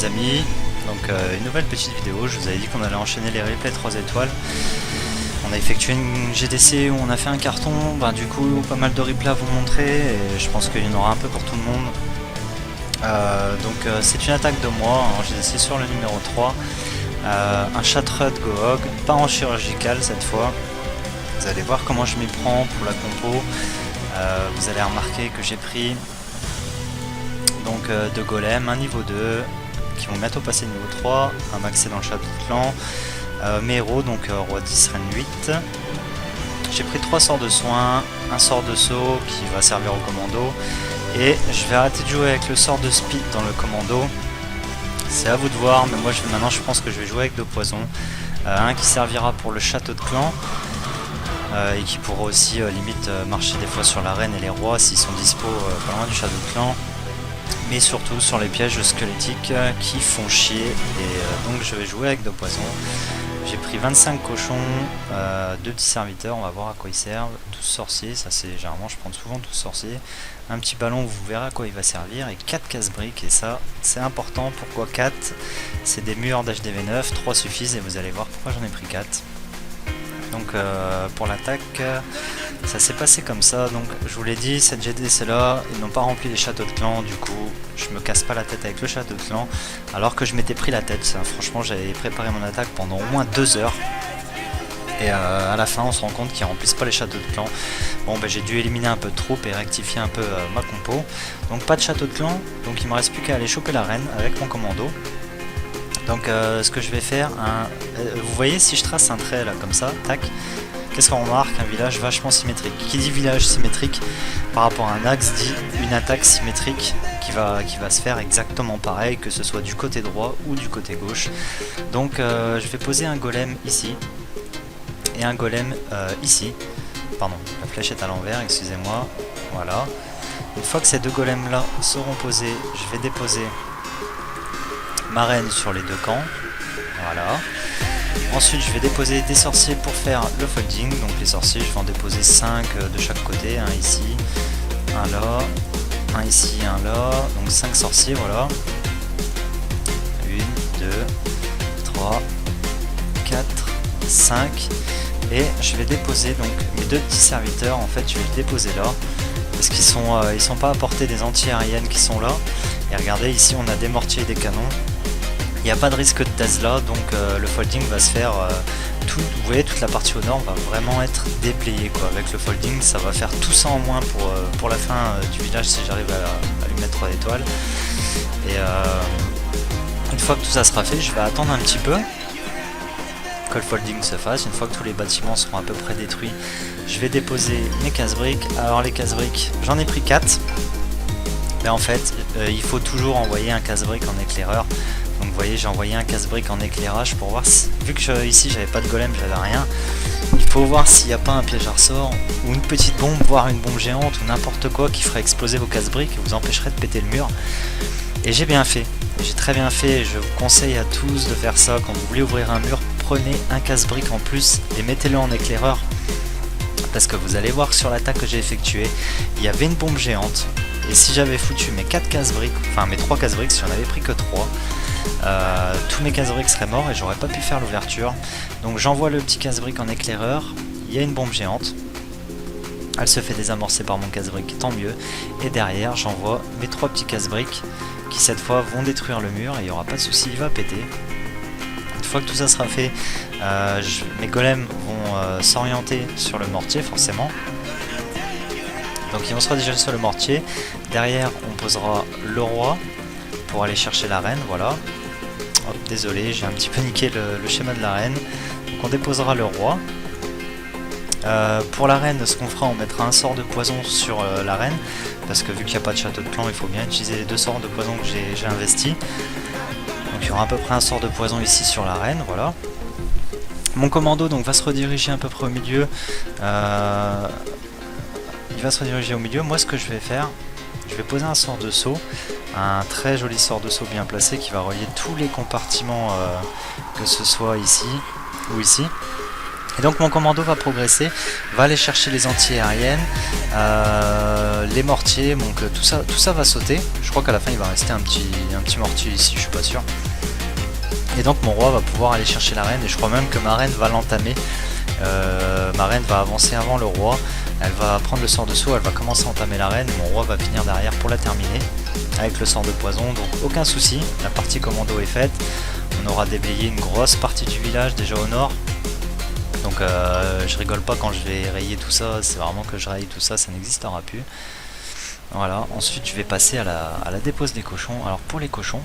les amis, donc une nouvelle petite vidéo. Je vous avais dit qu'on allait enchaîner les replays 3 étoiles. On a effectué une GDC où on a fait un carton, du coup pas mal de replays à vous montrer et je pense qu'il y en aura un peu pour tout le monde. C'est une attaque de moi en GDC sur le numéro 3, un Shattered Gohog, pas en chirurgical cette fois. Vous allez voir comment je m'y prends pour la compo. Vous allez remarquer que j'ai pris donc deux golems, un niveau 2 qui vont bientôt passer niveau 3, un maxé dans le château de clan, mes héros, donc roi 10, reine 8. J'ai pris 3 sorts de soins, un sort de saut qui va servir au commando, et je vais arrêter de jouer avec le sort de speed dans le commando. C'est à vous de voir, mais moi maintenant je pense que je vais jouer avec 2 poisons, un qui servira pour le château de clan, et qui pourra aussi limite marcher des fois sur l'arène et les rois s'ils sont dispo pas loin du château de clan, mais surtout sur les pièges squelettiques qui font chier, et donc je vais jouer avec 2 poisons. J'ai pris 25 cochons, 2 petits serviteurs, on va voir à quoi ils servent, 12 sorciers, ça c'est généralement je prends souvent 12 sorciers, un petit ballon, vous verrez à quoi il va servir, et 4 casse-briques, et ça c'est important. Pourquoi 4? C'est des murs d'HDV9, 3 suffisent et vous allez voir pourquoi j'en ai pris 4. Donc pour l'attaque, ça s'est passé comme ça. Donc je vous l'ai dit, cette GDC là, ils n'ont pas rempli les châteaux de clan, du coup je me casse pas la tête avec le château de clan, alors que je m'étais pris la tête. Franchement, j'avais préparé mon attaque pendant au moins 2 heures, et à la fin on se rend compte qu'ils remplissent pas les châteaux de clan. Bon j'ai dû éliminer un peu de troupes et rectifier un peu ma compo. Donc pas de château de clan, donc il me reste plus qu'à aller choper la reine avec mon commando. Donc ce que je vais faire, vous voyez si je trace un trait là comme ça, tac, qu'est-ce qu'on remarque? Un village vachement symétrique. Qui dit village symétrique par rapport à un axe dit une attaque symétrique qui va se faire exactement pareil, que ce soit du côté droit ou du côté gauche. Donc je vais poser un golem ici et un golem ici. Pardon, la flèche est à l'envers, excusez-moi. Voilà. Une fois que ces 2 golems là seront posés, je vais déposer ma reine sur les 2 camps. Voilà. Ensuite je vais déposer des sorciers pour faire le folding. Donc les sorciers, je vais en déposer 5 de chaque côté, un ici, un là, un ici, un là, donc 5 sorciers, voilà. 1, 2, 3, 4, 5. Et je vais déposer donc mes 2 petits serviteurs, en fait je vais les déposer là, parce qu'ils sont, ils sont pas à portée des anti-aériennes qui sont là. Et regardez, ici on a des mortiers et des canons. Il n'y a pas de risque de Tesla, donc le folding va se faire, vous voyez, toute la partie au nord va vraiment être déplayée quoi. Avec le folding, ça va faire tout ça en moins pour la fin du village si j'arrive à lui mettre 3 étoiles. Et une fois que tout ça sera fait, je vais attendre un petit peu que le folding se fasse. Une fois que tous les bâtiments seront à peu près détruits, je vais déposer mes casse-briques. Alors les casse-briques, j'en ai pris 4. Mais en fait, il faut toujours envoyer un casse-brique en éclaireur. Donc vous voyez, j'ai envoyé un casse-brique en éclairage pour voir si, vu que ici j'avais pas de golem, j'avais rien, il faut voir s'il n'y a pas un piège à ressort ou une petite bombe, voire une bombe géante ou n'importe quoi qui ferait exploser vos casse-briques et vous empêcherait de péter le mur. Et j'ai bien fait, j'ai très bien fait, et je vous conseille à tous de faire ça. Quand vous voulez ouvrir un mur, prenez un casse-brique en plus et mettez-le en éclaireur, parce que vous allez voir que sur l'attaque que j'ai effectuée, il y avait une bombe géante, et si j'avais foutu mes 4 casse-briques, enfin mes 3 casse-briques, si j'en avais pris que 3, tous mes casse-briques seraient morts et j'aurais pas pu faire l'ouverture. Donc j'envoie le petit casse-brique en éclaireur, il y a une bombe géante, elle se fait désamorcer par mon casse-brique, tant mieux, et derrière j'envoie mes 3 petits casse-briques qui cette fois vont détruire le mur et il n'y aura pas de souci, il va péter. Une fois que tout ça sera fait, mes golems vont s'orienter sur le mortier forcément. Donc ils vont se rediriger sur le mortier. Derrière on posera le roi pour aller chercher la reine, voilà. Hop, désolé, j'ai un petit peu niqué le schéma de la reine. Donc on déposera le roi. Pour la reine, ce qu'on fera, on mettra un sort de poison sur la reine, parce que vu qu'il n'y a pas de château de clan, il faut bien utiliser les 2 sorts de poison que j'ai investis. Donc il y aura à peu près un sort de poison ici sur la reine, voilà. Mon commando donc va se rediriger à peu près au milieu. Il va se rediriger au milieu. Moi ce que je vais faire, je vais poser un sort de saut, un très joli sort de saut bien placé qui va relier tous les compartiments, que ce soit ici ou ici. Et donc mon commando va progresser, va aller chercher les anti-aériennes, les mortiers, donc tout ça va sauter. Je crois qu'à la fin il va rester un petit mortier ici, je suis pas sûr. Et donc mon roi va pouvoir aller chercher l'arène, et je crois même que ma reine va l'entamer. Ma reine va avancer avant le roi, elle va prendre le sort de saut, elle va commencer à entamer l'arène, et mon roi va venir derrière pour la terminer avec le sort de poison, donc aucun souci, la partie commando est faite. On aura déblayé une grosse partie du village déjà au nord. Donc je rigole pas quand je vais rayer tout ça, c'est vraiment que je raye tout ça, ça n'existera plus. Voilà, ensuite je vais passer à la dépose des cochons. Alors pour les cochons,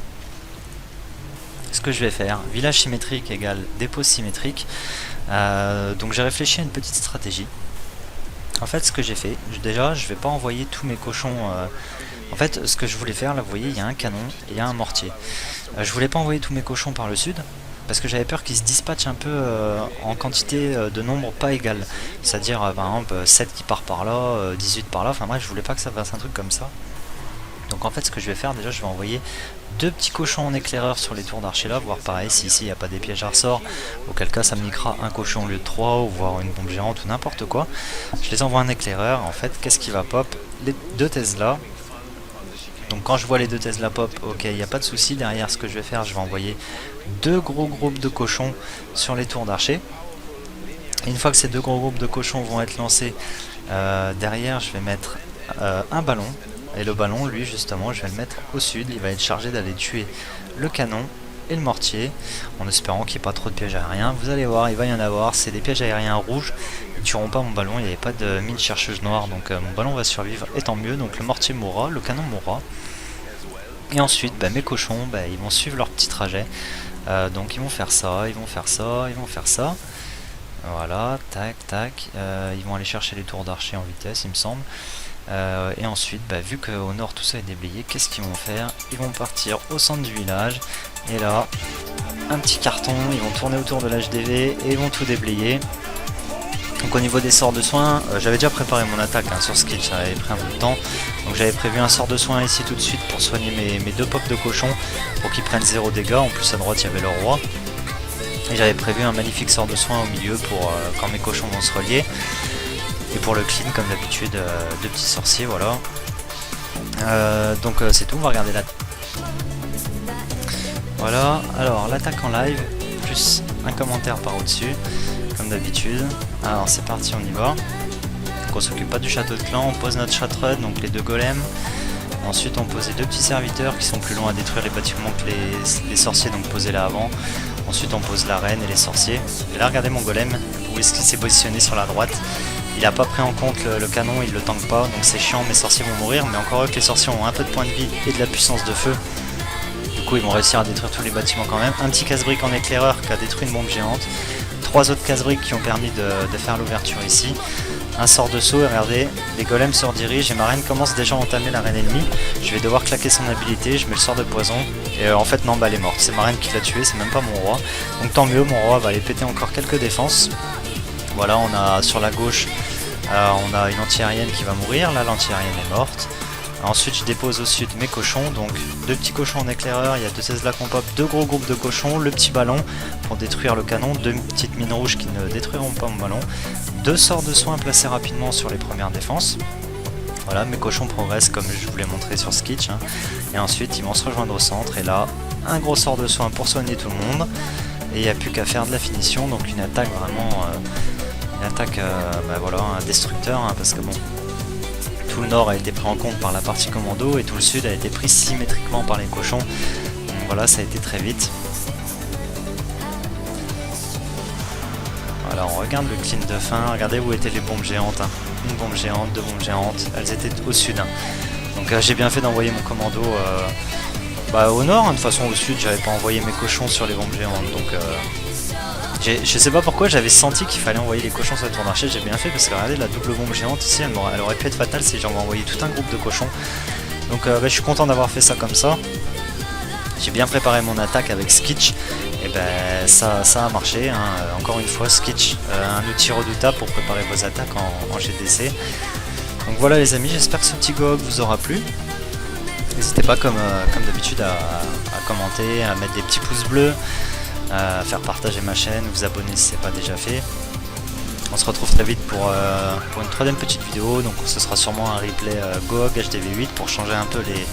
ce que je vais faire, village symétrique égale dépose symétrique. Donc j'ai réfléchi à une petite stratégie. En fait ce que j'ai fait, déjà je vais pas envoyer tous mes cochons... En fait ce que je voulais faire, là vous voyez il y a un canon et il y a un mortier. Je voulais pas envoyer tous mes cochons par le sud, parce que j'avais peur qu'ils se dispatchent un peu en quantité de nombre pas égale. C'est-à-dire par exemple 7 qui part par là, 18 par là, enfin bref je voulais pas que ça fasse un truc comme ça. Donc en fait ce que je vais faire, déjà je vais envoyer 2 petits cochons en éclaireur sur les tours d'archer là, voir pareil si ici il n'y a pas des pièges à ressort, auquel cas ça me niquera un cochon au lieu de 3, ou voir une bombe géante ou n'importe quoi. Je les envoie en éclaireur, en fait qu'est-ce qui va pop? Les 2 Tesla. Donc quand je vois les 2 Tesla pop, ok, il n'y a pas de souci. Derrière ce que je vais faire, je vais envoyer 2 gros groupes de cochons sur les tours d'archer. Une fois que ces 2 gros groupes de cochons vont être lancés, derrière je vais mettre un ballon. Et le ballon, lui justement, je vais le mettre au sud. Il va être chargé d'aller tuer le canon et le mortier, en espérant qu'il n'y ait pas trop de pièges aériens. Vous allez voir, il va y en avoir. C'est des pièges aériens rouges. Ils ne tueront pas mon ballon, il n'y avait pas de mine chercheuse noire, donc mon ballon va survivre, et tant mieux. Donc le mortier mourra, le canon mourra. Et ensuite, mes cochons, ils vont suivre leur petit trajet. Donc ils vont faire ça, ils vont faire ça, ils vont faire ça. Voilà, tac, tac. Ils vont aller chercher les tours d'archer en vitesse, il me semble. Et ensuite, vu qu'au nord tout ça est déblayé, qu'est-ce qu'ils vont faire? Ils vont partir au centre du village. Et là, un petit carton, ils vont tourner autour de l'HDV et ils vont tout déblayer. Donc au niveau des sorts de soins, j'avais déjà préparé mon attaque sur skill, ça avait pris un peu de temps. Donc j'avais prévu un sort de soin ici tout de suite pour soigner mes 2 pops de cochon, pour qu'ils prennent 0 dégâts. En plus à droite il y avait le roi. Et j'avais prévu un magnifique sort de soin au milieu pour quand mes cochons vont se relier. Et pour le clean comme d'habitude, 2 petits sorciers, voilà. Donc c'est tout, on va regarder la... Voilà, alors l'attaque en live, plus un commentaire par au-dessus, comme d'habitude. Alors c'est parti, on y va. Donc on s'occupe pas du château de clan, on pose notre château, donc les 2 golems. Ensuite on pose les 2 petits serviteurs qui sont plus longs à détruire les bâtiments que les sorciers, donc posez là avant. Ensuite on pose la reine et les sorciers. Et là regardez mon golem, où est-ce qu'il s'est positionné sur la droite. Il a pas pris en compte le canon, il le tank pas, donc c'est chiant, mes sorciers vont mourir, mais encore eux que les sorciers ont un peu de points de vie et de la puissance de feu. Du coup ils vont réussir à détruire tous les bâtiments quand même. Un petit casse-brique en éclaireur qui a détruit une bombe géante. 3 autres casse-briques qui ont permis de faire l'ouverture ici. Un sort de saut, et regardez, les golems se redirigent et ma reine commence déjà à entamer la reine ennemie. Je vais devoir claquer son habilité, je mets le sort de poison. Et en fait non, elle est morte, c'est ma reine qui l'a tué, c'est même pas mon roi. Donc tant mieux, mon roi va aller péter encore quelques défenses. Voilà, on a sur la gauche, on a une anti-aérienne qui va mourir, là l'anti-aérienne est morte. Ensuite je dépose au sud mes cochons, donc 2 petits cochons en éclaireur, il y a 2 Tesla qu'on pop, 2 gros groupes de cochons, le petit ballon pour détruire le canon, 2 petites mines rouges qui ne détruiront pas mon ballon, 2 sorts de soins placés rapidement sur les premières défenses. Voilà, mes cochons progressent comme je vous l'ai montré sur Skitch, hein. Et ensuite ils vont se rejoindre au centre, et là un gros sort de soin pour soigner tout le monde, et il n'y a plus qu'à faire de la finition, donc une attaque vraiment... une attaque, voilà, un destructeur, hein, parce que bon... Tout le nord a été pris en compte par la partie commando et tout le sud a été pris symétriquement par les cochons. Donc voilà, ça a été très vite. Voilà, on regarde le clean de fin. Regardez où étaient les bombes géantes. Hein. Une bombe géante, 2 bombes géantes. Elles étaient au sud. Hein. Donc j'ai bien fait d'envoyer mon commando au nord. Hein. De toute façon, au sud, j'avais pas envoyé mes cochons sur les bombes géantes. Donc je sais pas pourquoi j'avais senti qu'il fallait envoyer les cochons sur le tour d'archer. J'ai bien fait parce que regardez la double bombe géante ici, elle aurait pu être fatale si j'avais envoyé tout un groupe de cochons. Donc je suis content d'avoir fait ça comme ça. J'ai bien préparé mon attaque avec Skitch. Et ça a marché, hein. Encore une fois Skitch, un outil redoutable pour préparer vos attaques en GDC. Donc voilà les amis, j'espère que ce petit GOG vous aura plu. N'hésitez pas comme d'habitude à commenter, à mettre des petits pouces bleus, à faire partager ma chaîne, vous abonner si ce n'est pas déjà fait. On se retrouve très vite pour une troisième petite vidéo. Donc ce sera sûrement un replay GOG HDV8 pour changer un peu les...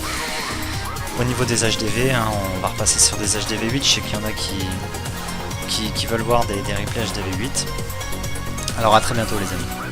Au niveau des HDV, hein, on va repasser sur des HDV8. Je sais qu'il y en a qui veulent voir des replays HDV8. Alors à très bientôt les amis.